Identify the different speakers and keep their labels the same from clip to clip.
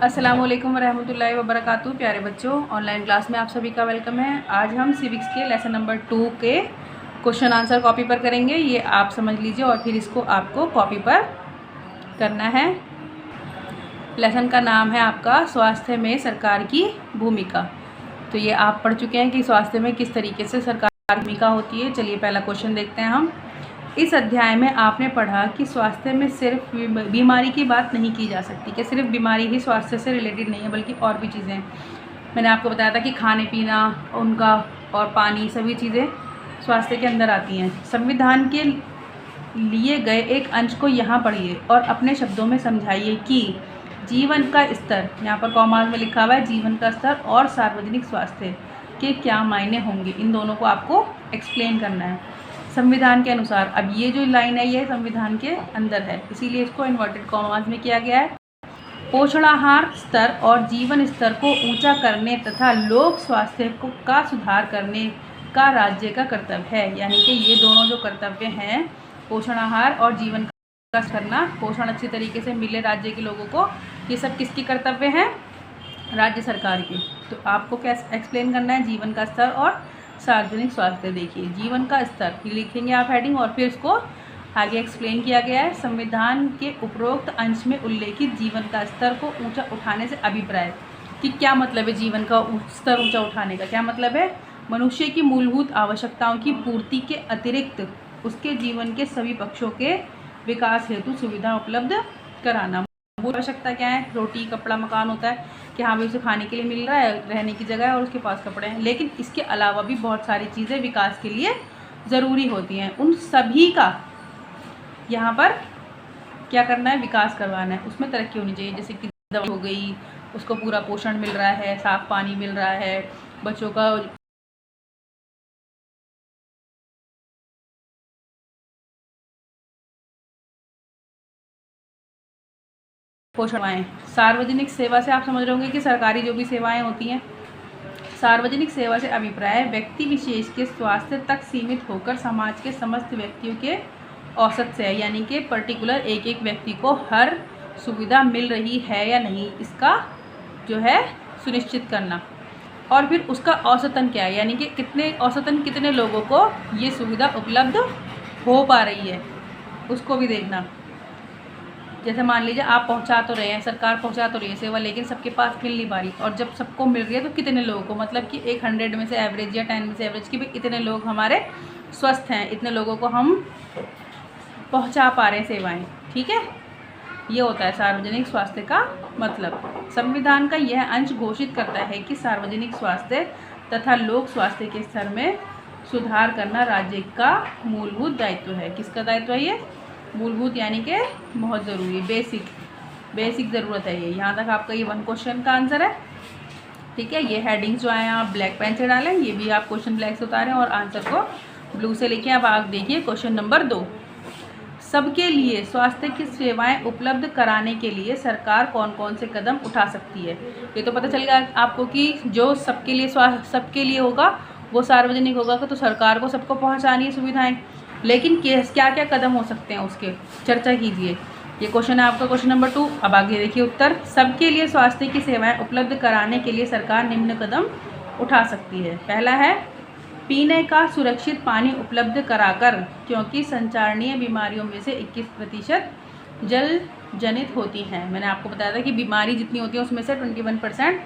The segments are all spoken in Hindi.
Speaker 1: अस्सलामुअलैकुम वरहमतुल्लाहि वबरकातुहू। प्यारे बच्चों, ऑनलाइन क्लास में आप सभी का वेलकम है। आज हम सिविक्स के लेसन नंबर 2 के क्वेश्चन आंसर कॉपी पर करेंगे। ये आप समझ लीजिए और फिर इसको आपको कॉपी पर करना है। लेसन का नाम है आपका स्वास्थ्य में सरकार की भूमिका। तो ये आप पढ़ चुके हैं कि स्वास्थ्य में किस तरीके से सरकार की भूमिका होती है। चलिए पहला क्वेश्चन देखते हैं हम। इस अध्याय में आपने पढ़ा कि स्वास्थ्य में सिर्फ बीमारी की बात नहीं की जा सकती, कि सिर्फ बीमारी ही स्वास्थ्य से रिलेटेड नहीं है बल्कि और भी चीज़ें हैं। मैंने आपको बताया था कि खाने पीना उनका और पानी सभी चीज़ें स्वास्थ्य के अंदर आती हैं। संविधान के लिए गए एक अंश को यहाँ पढ़िए और अपने शब्दों में समझाइए कि जीवन का स्तर, यहाँ पर कॉमास में लिखा हुआ है, जीवन का स्तर और सार्वजनिक स्वास्थ्य के क्या मायने होंगे। इन दोनों को आपको एक्सप्लेन करना है संविधान के अनुसार। अब ये जो लाइन है ये संविधान के अंदर है, इसीलिए इसको इन्वर्टेड कॉमास में किया गया है। पोषणाहार स्तर और जीवन स्तर को ऊंचा करने तथा लोक स्वास्थ्य का सुधार करने का राज्य का कर्तव्य है। यानी कि ये दोनों जो कर्तव्य हैं, पोषणाहार और जीवन का करना, पोषण अच्छी तरीके से मिले राज्य के लोगों को, ये सब किसकी कर्तव्य हैं? राज्य सरकार की। तो आपको क्या एक्सप्लेन करना है? जीवन का स्तर और सार्वजनिक स्वास्थ्य। देखिए जीवन का स्तर लिखेंगे आप हेडिंग और फिर इसको आगे एक्सप्लेन किया गया है। संविधान के उपरोक्त अंश में उल्लेखित जीवन का स्तर को ऊंचा उठाने से अभिप्राय कि क्या मतलब है? जीवन का स्तर ऊंचा उठाने का क्या मतलब है? मनुष्य की मूलभूत आवश्यकताओं की पूर्ति के अतिरिक्त उसके जीवन के सभी पक्षों के विकास हेतु सुविधा उपलब्ध कराना। आवश्यकता क्या है? रोटी कपड़ा मकान होता है कि हाँ भाई उसे खाने के लिए मिल रहा है, रहने की जगह है और उसके पास कपड़े हैं, लेकिन इसके अलावा भी बहुत सारी चीज़ें विकास के लिए ज़रूरी होती हैं। उन सभी का यहाँ पर क्या करना है? विकास करवाना है, उसमें तरक्की होनी चाहिए। जैसे कि दवाई हो गई, उसको पूरा पोषण मिल रहा है, साफ़ पानी मिल रहा है, बच्चों का पोषण। सार्वजनिक सेवा से आप समझ रहे होंगे कि सरकारी जो भी सेवाएं होती हैं। सार्वजनिक सेवा से अभिप्राय व्यक्ति विशेष के स्वास्थ्य तक सीमित होकर समाज के समस्त व्यक्तियों के औसत से है। यानी कि पर्टिकुलर एक एक व्यक्ति को हर सुविधा मिल रही है या नहीं, इसका जो है सुनिश्चित करना। और फिर उसका औसतन क्या है, यानी कि कितने औसतन कितने लोगों को ये सुविधा उपलब्ध हो पा रही है, उसको भी देखना। जैसे मान लीजिए आप पहुंचा तो रहे हैं, सरकार पहुंचा तो रही है सेवा, लेकिन सबके पास मिल नहीं पा रही, और जब सबको मिल रही है तो कितने लोगों को, मतलब कि एक 100 में से एवरेज या 10 में से एवरेज की भी इतने लोग हमारे स्वस्थ हैं, इतने लोगों को हम पहुंचा पा रहे हैं सेवाएं। ठीक है, ये होता है सार्वजनिक स्वास्थ्य का मतलब। संविधान का यह अंश घोषित करता है कि सार्वजनिक स्वास्थ्य तथा लोक स्वास्थ्य के स्तर में सुधार करना राज्य का मूलभूत दायित्व है। किसका दायित्व है ये? मूलभूत, यानी कि बहुत ज़रूरी, बेसिक ज़रूरत है ये। यहाँ तक आपका ये 1 क्वेश्चन का आंसर है। ठीक है, ये हेडिंग्स जो है आप ब्लैक पेन से डालें, ये भी आप क्वेश्चन ब्लैक से उतारें और आंसर को ब्लू से लिखें। अब आप देखिए क्वेश्चन नंबर 2। सबके लिए स्वास्थ्य की सेवाएं उपलब्ध कराने के लिए सरकार कौन कौन से कदम उठा सकती है? ये तो पता चल गया आपको कि जो सबके लिए होगा वो सार्वजनिक होगा, तो सरकार को सबको पहुँचानी है सुविधाएँ, लेकिन क्या क्या कदम हो सकते हैं उसके चर्चा कीजिए। ये क्वेश्चन है आपका क्वेश्चन नंबर 2। अब आगे देखिए उत्तर। सबके लिए स्वास्थ्य की सेवाएं उपलब्ध कराने के लिए सरकार निम्न कदम उठा सकती है। पहला है पीने का सुरक्षित पानी उपलब्ध कराकर, क्योंकि संचारणीय बीमारियों में से 21% जल जनित होती हैं। मैंने आपको बताया था कि बीमारी जितनी होती है उसमें से 21%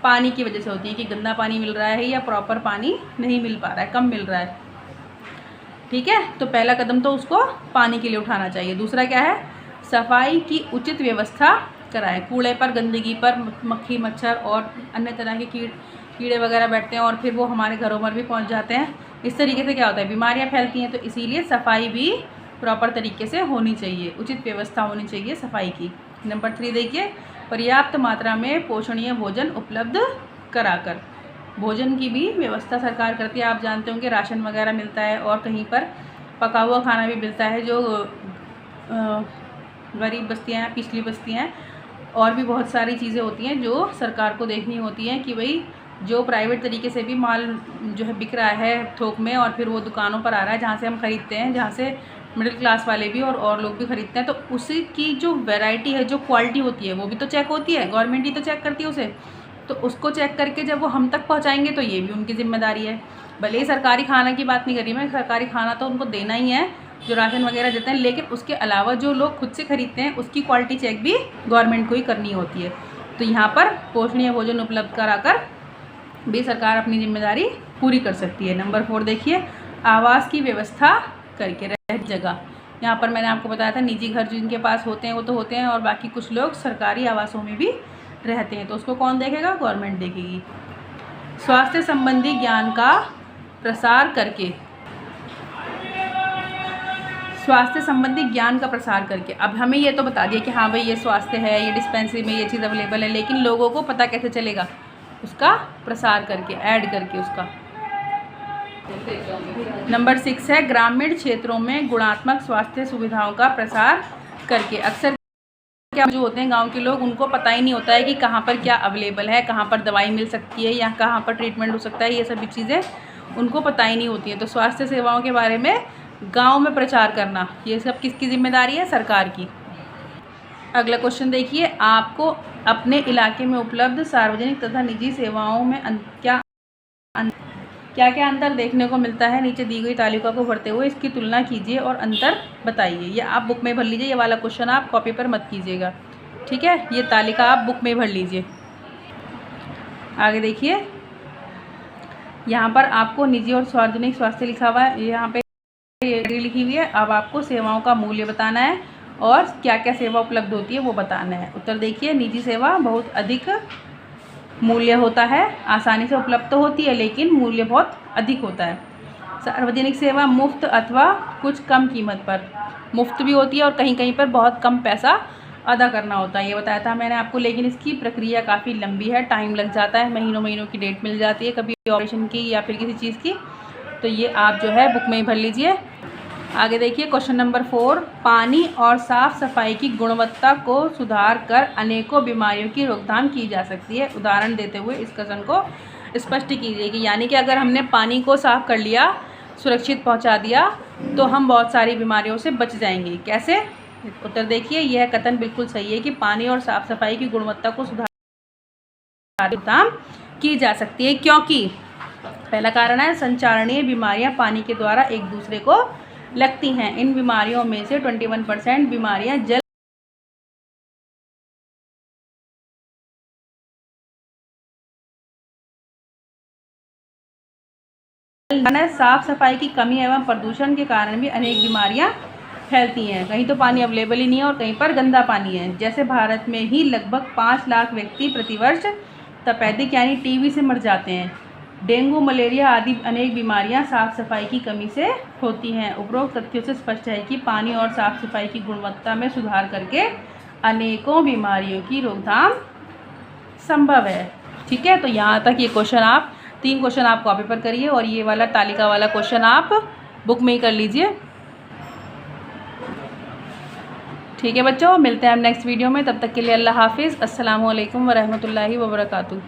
Speaker 1: पानी की वजह से होती है, कि गंदा पानी मिल रहा है या प्रॉपर पानी नहीं मिल पा रहा है, कम मिल रहा है। ठीक है, तो पहला कदम तो उसको पानी के लिए उठाना चाहिए। दूसरा क्या है? सफाई की उचित व्यवस्था कराएं। कूड़े पर, गंदगी पर मक्खी मच्छर और अन्य तरह के कीड़े वगैरह बैठते हैं और फिर वो हमारे घरों पर भी पहुंच जाते हैं। इस तरीके से क्या होता है? बीमारियां फैलती हैं। तो इसीलिए सफाई भी प्रॉपर तरीके से होनी चाहिए, उचित व्यवस्था होनी चाहिए सफाई की। नंबर 3 देखिए, पर्याप्त मात्रा में पोषणीय भोजन उपलब्ध कराकर। भोजन की भी व्यवस्था सरकार करती है। आप जानते होंगे राशन वगैरह मिलता है और कहीं पर पका हुआ खाना भी मिलता है। जो गरीब बस्तियां हैं, पिछली बस्तियां हैं, और भी बहुत सारी चीज़ें होती हैं जो सरकार को देखनी होती हैं कि भाई जो प्राइवेट तरीके से भी माल जो है बिक रहा है थोक में और फिर वो दुकानों पर आ रहा है जहाँ से हम ख़रीदते हैं, जहाँ से मिडिल क्लास वाले भी और लोग भी खरीदते हैं। तो उसी की जो वैरायटी है, जो क्वालिटी होती है, वो भी तो चेक होती है, गवर्नमेंट ही तो चेक करती है उसे। तो उसको चेक करके जब वो हम तक पहुंचाएंगे तो ये भी उनकी जिम्मेदारी है। भले ही सरकारी खाना की बात नहीं कर रही मैं, सरकारी खाना तो उनको देना ही है, जो राशन वगैरह देते हैं, लेकिन उसके अलावा जो लोग खुद से खरीदते हैं उसकी क्वालिटी चेक भी गवर्नमेंट को ही करनी होती है। तो यहाँ पर पोषणीय भोजन उपलब्ध कराकर भी सरकार अपनी जिम्मेदारी पूरी कर सकती है। नंबर 4 देखिए, आवास की व्यवस्था करके, रह जगह। यहाँ पर मैंने आपको बताया था निजी घर जिनके पास होते हैं वो तो होते हैं, और बाकी कुछ लोग सरकारी आवासों में भी रहते हैं, तो उसको कौन देखेगा? गवर्नमेंट देखेगी। स्वास्थ्य संबंधी ज्ञान का प्रसार करके, स्वास्थ्य संबंधी ज्ञान का प्रसार करके। अब हमें ये तो बता दिया कि हाँ भाई ये स्वास्थ्य है, ये डिस्पेंसरी में ये चीज़ अवेलेबल है, लेकिन लोगों को पता कैसे चलेगा? उसका प्रसार करके, ऐड करके उसका। नंबर 6 है ग्रामीण क्षेत्रों में गुणात्मक स्वास्थ्य सुविधाओं का प्रसार करके। अक्सर क्या जो होते हैं गांव के लोग, उनको पता ही नहीं होता है कि कहाँ पर क्या अवेलेबल है, कहाँ पर दवाई मिल सकती है या कहाँ पर ट्रीटमेंट हो सकता है, ये सभी चीज़ें उनको पता ही नहीं होती हैं। तो स्वास्थ्य सेवाओं के बारे में गांव में प्रचार करना, ये सब किसकी जिम्मेदारी है? सरकार की। अगला क्वेश्चन देखिए, आपको अपने इलाके में उपलब्ध सार्वजनिक तथा निजी सेवाओं में क्या क्या अंतर देखने को मिलता है? नीचे दी गई तालिका को भरते हुए इसकी तुलना कीजिए और अंतर बताइए। ये आप बुक में भर लीजिए, ये वाला क्वेश्चन आप कॉपी पर मत कीजिएगा, ठीक है? ये तालिका आप बुक में भर लीजिए। आगे देखिए, यहाँ पर आपको निजी और सार्वजनिक स्वास्थ्य लिखा हुआ है, यहाँ पे लिखी हुई है। अब आपको सेवाओं का मूल्य बताना है और क्या क्या सेवा उपलब्ध होती है वो बताना है। उत्तर देखिए, निजी सेवा बहुत अधिक मूल्य होता है, आसानी से उपलब्ध तो होती है लेकिन मूल्य बहुत अधिक होता है। सार्वजनिक सेवा मुफ्त अथवा कुछ कम कीमत पर, मुफ्त भी होती है और कहीं कहीं पर बहुत कम पैसा अदा करना होता है, ये बताया था मैंने आपको। लेकिन इसकी प्रक्रिया काफ़ी लंबी है, टाइम लग जाता है, महीनों महीनों की डेट मिल जाती है, कभी ऑपरेशन की या फिर किसी चीज़ की। तो ये आप जो है बुक में ही भर लीजिए। आगे देखिए, क्वेश्चन नंबर 4, पानी और साफ़ सफाई की गुणवत्ता को सुधार कर अनेकों बीमारियों की रोकथाम की जा सकती है। उदाहरण देते हुए इस कथन को स्पष्ट कीजिए कि यानी कि अगर हमने पानी को साफ़ कर लिया, सुरक्षित पहुंचा दिया, तो हम बहुत सारी बीमारियों से बच जाएंगे। कैसे? उत्तर देखिए, यह कथन बिल्कुल सही है कि पानी और साफ़ सफाई की गुणवत्ता को सुधार रोकथाम की जा सकती है, क्योंकि पहला कारण है संचारणीय बीमारियां पानी के द्वारा एक दूसरे को लगती हैं। इन बीमारियों में से 21% बीमारियां जल साफ सफाई की कमी एवं प्रदूषण के कारण भी अनेक बीमारियां फैलती हैं। कहीं तो पानी अवेलेबल ही नहीं है और कहीं पर गंदा पानी है। जैसे भारत में ही लगभग 5 लाख व्यक्ति प्रतिवर्ष तपेदिक यानी टीबी से मर जाते हैं। डेंगू, मलेरिया आदि अनेक बीमारियां साफ सफाई की कमी से होती हैं। उपरोक्त तथ्यों से स्पष्ट है कि पानी और साफ सफाई की गुणवत्ता में सुधार करके अनेकों बीमारियों की रोकथाम संभव है। ठीक है, तो यहाँ तक ये क्वेश्चन आप 3 क्वेश्चन आप कॉपी पर करिए और ये वाला तालिका वाला क्वेश्चन आप बुक में ही कर लीजिए। ठीक है बच्चों, मिलते हैं हम नेक्स्ट वीडियो में। तब तक के लिए अल्लाह हाफिज़। अस्सलामु अलैकुम वरहमतुल्लाहि वबरकातुहू।